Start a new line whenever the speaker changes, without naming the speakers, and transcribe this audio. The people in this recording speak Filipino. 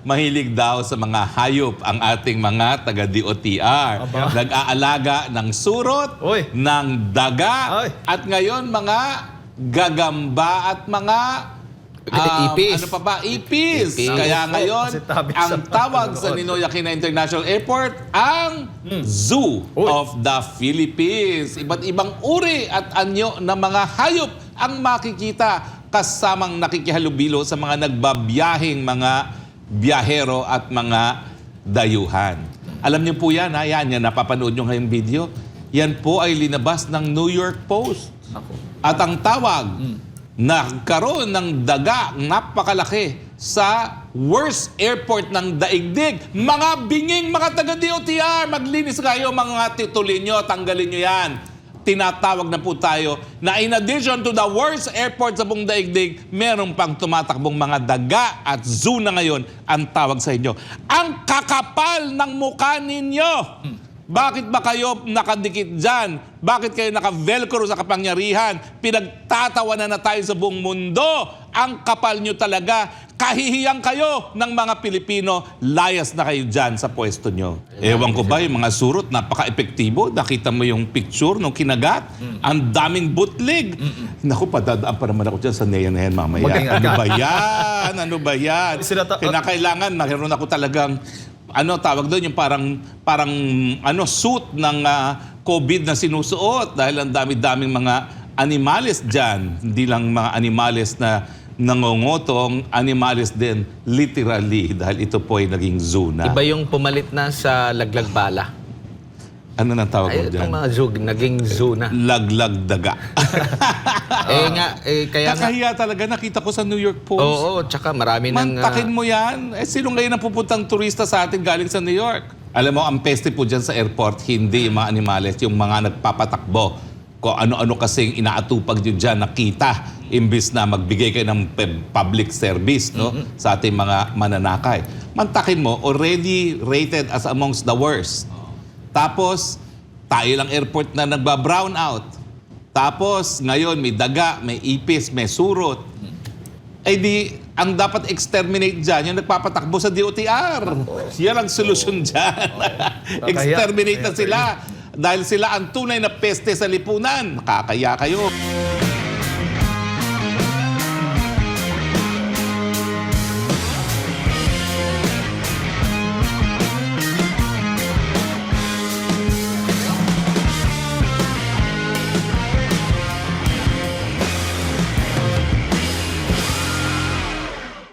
mahilig daw sa mga hayop ang ating mga taga-DOTR. Nag-aalaga ng surot,
Oy.
ng daga,
Ay.
at ngayon mga gagamba at mga
Ipis.
ano pa ba? Ipis.
Ipis.
Kaya
Ako po,
ngayon,
kasi tabi
ang
sa
tawag sa
panonood.
Ninoy Aquino International Airport, ang Zoo
Uy.
of the Philippines. Iba't ibang uri at anyo ng mga hayop ang makikita kasamang nakikihalubilo sa mga nagbabiyahing mga biyahero at mga dayuhan. Alam niyo po yan, ha? Yan, napapanood niyo ngayong video. Yan po ay linabas ng New York Post. At ang tawag, nagkaroon ng daga napakalaki sa worst airport ng daigdig. Mga binging, mga taga-DOTR, maglinis kayo mga titulin nyo, tanggalin nyo yan. Tinatawag na po tayo na in addition to the worst airport sa buong daigdig, meron pang tumatakbong mga daga at zoo na ngayon ang tawag sa inyo. Ang kakapal ng mukha ninyo! Bakit ba kayo nakadikit dyan? Bakit kayo naka-velcro sa kapangyarihan? Pinagtatawanan na tayo sa buong mundo. Ang kapal nyo talaga. Kahihiyang kayo ng mga Pilipino. Layas na kayo dyan sa pwesto nyo. Ewan ko ba, yung mga surot, napaka-epektibo. Nakita mo yung picture nung kinagat. Ang daming bootleg. Naku, padadaan pa naman ako dyan sa NEA na yan mamaya.
Mag-ingat
Ano
ka.
ba yan? Ano ba yan? Kinakailangan, mayroon ako talagang tawag doon yung parang suit ng COVID na sinusuot dahil ang dami-daming mga animales diyan, hindi lang mga animales na nangongotong, animales din literally dahil ito po ay naging zoo na.
Iba yung pumalit na sa laglag bala.
Ano nang tawag mo
Ay,
diyan?
itong mga zoo, naging zoo na.
Laglag daga.
Kaya nga.
Nakahiya talaga, nakita ko sa New York Post.
Oo, tsaka marami nang...
Mantakin mo yan. Sino ngayon ang pupuntang turista sa atin galing sa New York? Alam mo, ang peste po dyan sa airport, hindi yung mga animales, yung mga nagpapatakbo. Kung ano-ano kasing inaatupag nyo dyan, nakita, imbis na magbigay kayo ng public service sa ating mga mananakay. Mantakin mo, already rated as amongst the worst. Tapos, tayo lang airport na nagba-brown out. Tapos, ngayon may daga, may ipis, may surot. Eh di, ang dapat exterminate dyan, yung nagpapatakbo sa DOTR. Yan ang solusyon dyan. Exterminate na sila. Dahil sila ang tunay na peste sa lipunan. Nakakaya kayo.